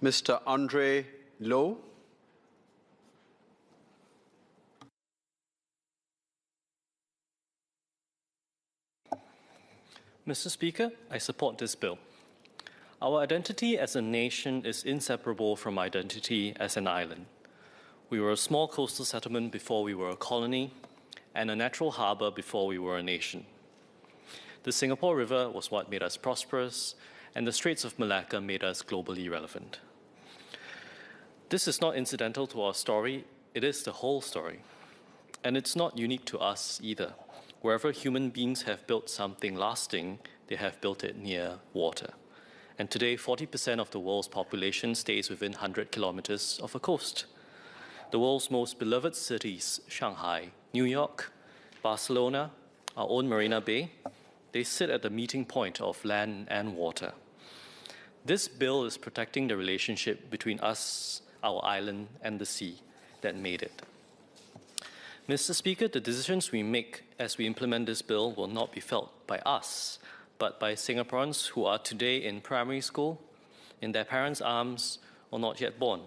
Mr. Andre Low. Mr. Speaker, I support this bill. Our identity as a nation is inseparable from identity as an island. We were a small coastal settlement before we were a colony, and a natural harbour before we were a nation. The Singapore River was what made us prosperous, and the Straits of Malacca made us globally relevant. This is not incidental to our story, it is the whole story. And it's not unique to us either. Wherever human beings have built something lasting, they have built it near water. And today, 40% of the world's population stays within 100 kilometers of a coast. The world's most beloved cities, Shanghai, New York, Barcelona, our own Marina Bay, they sit at the meeting point of land and water. This bill is protecting the relationship between us, our island, and the sea that made it. Mr. Speaker, the decisions we make as we implement this bill will not be felt by us, but by Singaporeans who are today in primary school, in their parents' arms, or not yet born.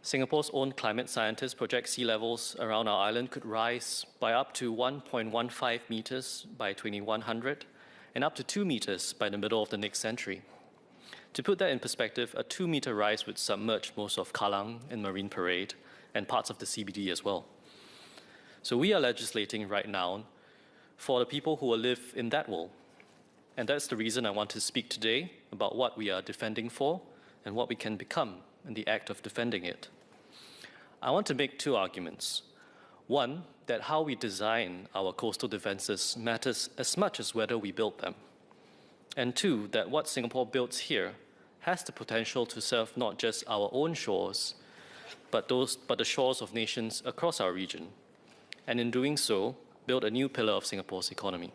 Singapore's own climate scientists project sea levels around our island could rise by up to 1.15 meters by 2100 and up to 2 meters by the middle of the next century. To put that in perspective, a 2-meter rise would submerge most of Kallang and Marine Parade and parts of the CBD as well. So we are legislating right now for the people who will live in that world. And that's the reason I want to speak today about what we are defending for and what we can become in the act of defending it. I want to make two arguments. One, that how we design our coastal defenses matters as much as whether we build them. And two, that what Singapore builds here has the potential to serve not just our own shores, but the shores of nations across our region. And in doing so, build a new pillar of Singapore's economy.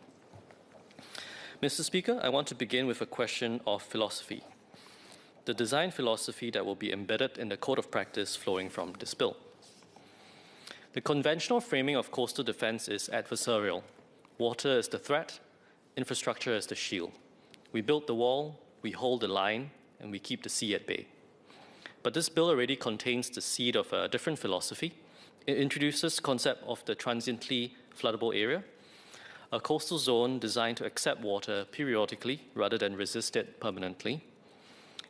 Mr. Speaker, I want to begin with a question of philosophy. The design philosophy that will be embedded in the code of practice flowing from this bill. The conventional framing of coastal defense is adversarial. Water is the threat, infrastructure is the shield. We build the wall, we hold the line, and we keep the sea at bay. But this bill already contains the seed of a different philosophy. It introduces the concept of the transiently floodable area, a coastal zone designed to accept water periodically rather than resist it permanently.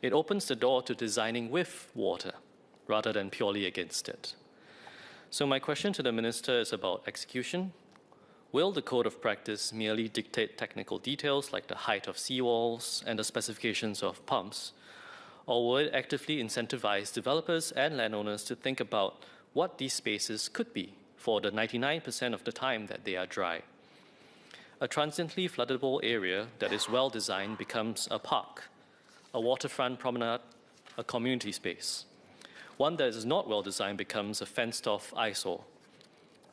It opens the door to designing with water rather than purely against it. So my question to the Minister is about execution. Will the code of practice merely dictate technical details like the height of seawalls and the specifications of pumps, or will it actively incentivize developers and landowners to think about what these spaces could be for the 99% of the time that they are dry? A transiently floodable area that is well designed becomes a park, a waterfront promenade, a community space. One that is not well designed becomes a fenced-off eyesore.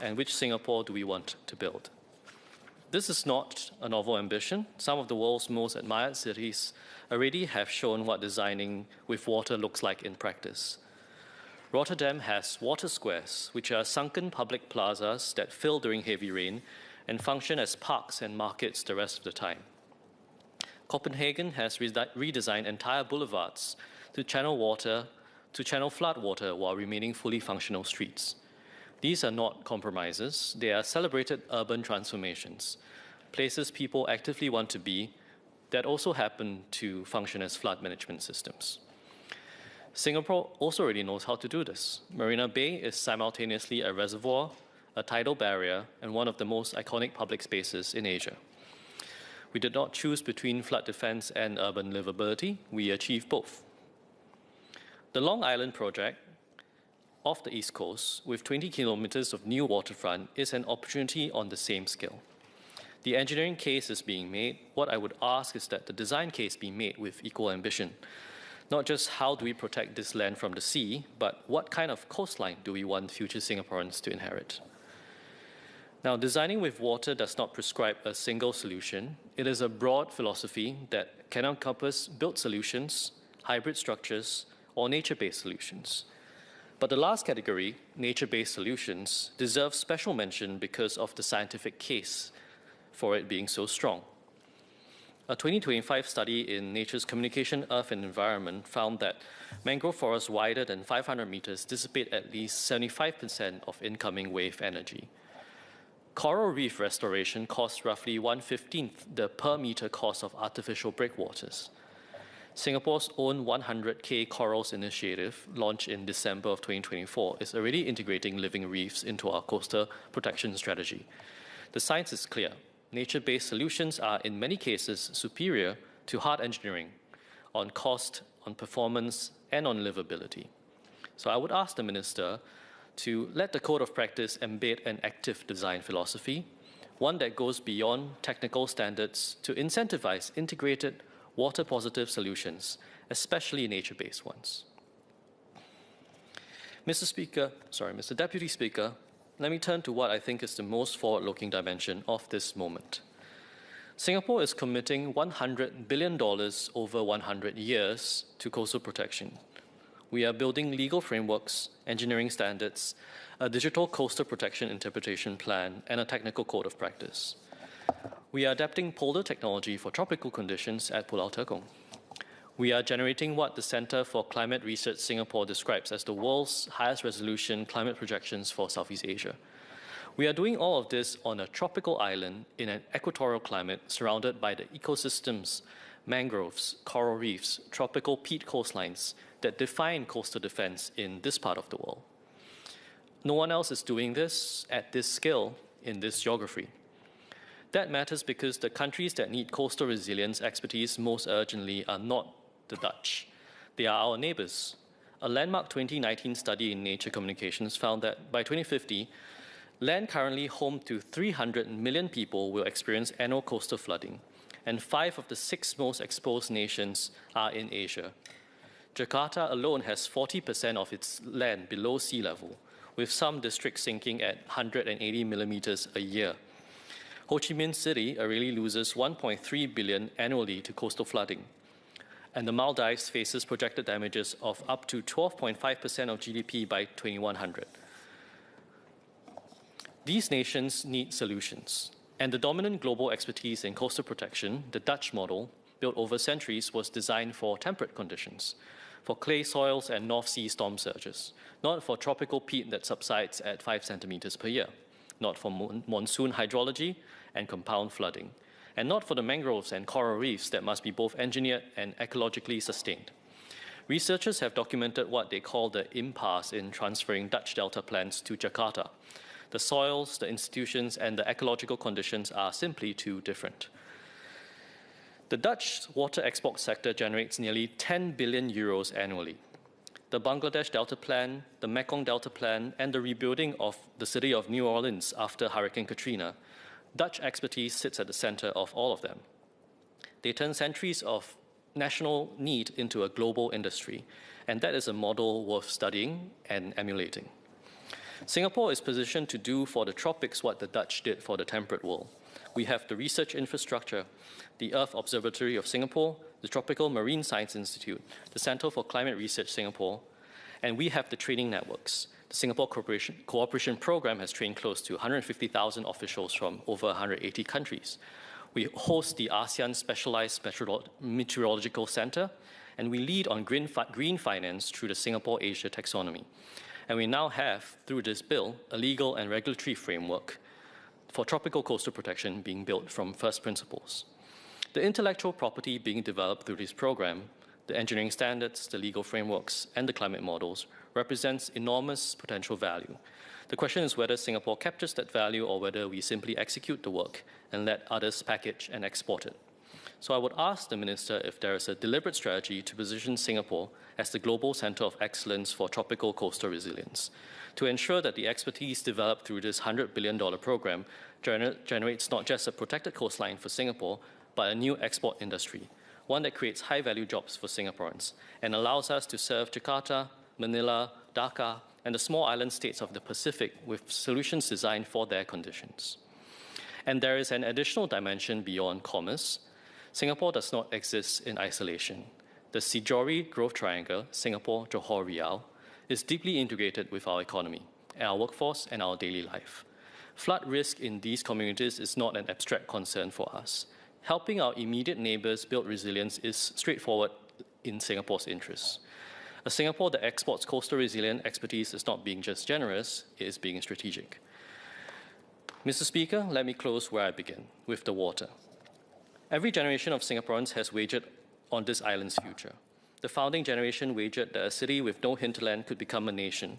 And which Singapore do we want to build? This is not a novel ambition. Some of the world's most admired cities already have shown what designing with water looks like in practice. Rotterdam has water squares, which are sunken public plazas that fill during heavy rain and function as parks and markets the rest of the time. Copenhagen has redesigned entire boulevards to channel flood water while remaining fully functional streets. These are not compromises, they are celebrated urban transformations, places people actively want to be that also happen to function as flood management systems. Singapore also already knows how to do this. Marina Bay is simultaneously a reservoir, a tidal barrier, and one of the most iconic public spaces in Asia. We did not choose between flood defense and urban livability, we achieved both. The Long Island project off the East Coast, with 20 kilometers of new waterfront, is an opportunity on the same scale. The engineering case is being made. What I would ask is that the design case be made with equal ambition. Not just how do we protect this land from the sea, but what kind of coastline do we want future Singaporeans to inherit? Now, designing with water does not prescribe a single solution. It is a broad philosophy that can encompass built solutions, hybrid structures, or nature-based solutions. But the last category, nature-based solutions, deserves special mention because of the scientific case for it being so strong. A 2025 study in Nature's Communication, Earth and Environment found that mangrove forests wider than 500 meters dissipate at least 75% of incoming wave energy. Coral reef restoration costs roughly 1/15 the per meter cost of artificial breakwaters. Singapore's own 100K Corals initiative, launched in December of 2024, is already integrating living reefs into our coastal protection strategy. The science is clear. Nature-based solutions are, in many cases, superior to hard engineering on cost, on performance, and on livability. So I would ask the Minister to let the Code of Practice embed an active design philosophy, one that goes beyond technical standards to incentivize integrated, water-positive solutions, especially nature-based ones. Mr. Deputy Speaker, let me turn to what I think is the most forward-looking dimension of this moment. Singapore is committing $100 billion over 100 years to coastal protection. We are building legal frameworks, engineering standards, a digital coastal protection interpretation plan, and a technical code of practice. We are adapting polar technology for tropical conditions at Pulau Tekong. We are generating what the Centre for Climate Research Singapore describes as the world's highest resolution climate projections for Southeast Asia. We are doing all of this on a tropical island in an equatorial climate surrounded by the ecosystems, mangroves, coral reefs, tropical peat coastlines that define coastal defense in this part of the world. No one else is doing this at this scale in this geography. That matters because the countries that need coastal resilience expertise most urgently are not the Dutch. They are our neighbours. A landmark 2019 study in Nature Communications found that by 2050, land currently home to 300 million people will experience annual coastal flooding, and 5 of the 6 most exposed nations are in Asia. Jakarta alone has 40% of its land below sea level, with some districts sinking at 180 millimeters a year. Ho Chi Minh City already loses $1.3 billion annually to coastal flooding, and the Maldives faces projected damages of up to 12.5% of GDP by 2100. These nations need solutions, and the dominant global expertise in coastal protection, the Dutch model, built over centuries, was designed for temperate conditions, for clay soils and North Sea storm surges, not for tropical peat that subsides at 5 centimeters per year, not for monsoon hydrology and compound flooding, and not for the mangroves and coral reefs that must be both engineered and ecologically sustained. Researchers have documented what they call the impasse in transferring Dutch Delta plans to Jakarta. The soils, the institutions, and the ecological conditions are simply too different. The Dutch water export sector generates nearly 10 billion euros annually. The Bangladesh Delta Plan, the Mekong Delta Plan, and the rebuilding of the city of New Orleans after Hurricane Katrina, Dutch expertise sits at the center of all of them. They turn centuries of national need into a global industry, and that is a model worth studying and emulating. Singapore is positioned to do for the tropics what the Dutch did for the temperate world. We have the research infrastructure, the Earth Observatory of Singapore, the Tropical Marine Science Institute, the Centre for Climate Research Singapore, and we have the training networks. The Singapore Cooperation Programme has trained close to 150,000 officials from over 180 countries. We host the ASEAN Specialized Meteorological Centre, and we lead on green finance through the Singapore Asia Taxonomy. And we now have, through this bill, a legal and regulatory framework for tropical coastal protection being built from first principles. The intellectual property being developed through this program, the engineering standards, the legal frameworks, and the climate models represents enormous potential value. The question is whether Singapore captures that value or whether we simply execute the work and let others package and export it. So I would ask the Minister if there is a deliberate strategy to position Singapore as the global centre of excellence for tropical coastal resilience, to ensure that the expertise developed through this $100 billion program generates not just a protected coastline for Singapore, but a new export industry, one that creates high-value jobs for Singaporeans and allows us to serve Jakarta, Manila, Dhaka, and the small island states of the Pacific with solutions designed for their conditions. And there is an additional dimension beyond commerce. Singapore does not exist in isolation. The Sijori Growth Triangle, Singapore, Johor, Riau, is deeply integrated with our economy, our workforce, and our daily life. Flood risk in these communities is not an abstract concern for us. Helping our immediate neighbours build resilience is straightforward in Singapore's interests. A Singapore that exports coastal resilient expertise is not being just generous, it is being strategic. Mr. Speaker, let me close where I begin, with the water. Every generation of Singaporeans has wagered on this island's future. The founding generation wagered that a city with no hinterland could become a nation.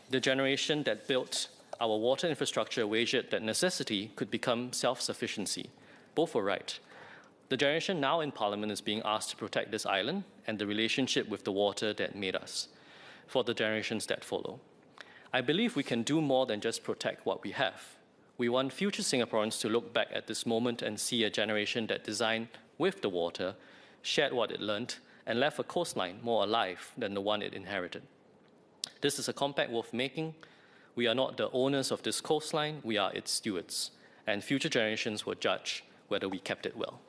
The generation that built our water infrastructure wagered that necessity could become self-sufficiency. Both were right. The generation now in Parliament is being asked to protect this island and the relationship with the water that made us, for the generations that follow. I believe we can do more than just protect what we have. We want future Singaporeans to look back at this moment and see a generation that designed with the water, shared what it learned, and left a coastline more alive than the one it inherited. This is a compact worth making. We are not the owners of this coastline, we are its stewards, and future generations will judge whether we kept it well.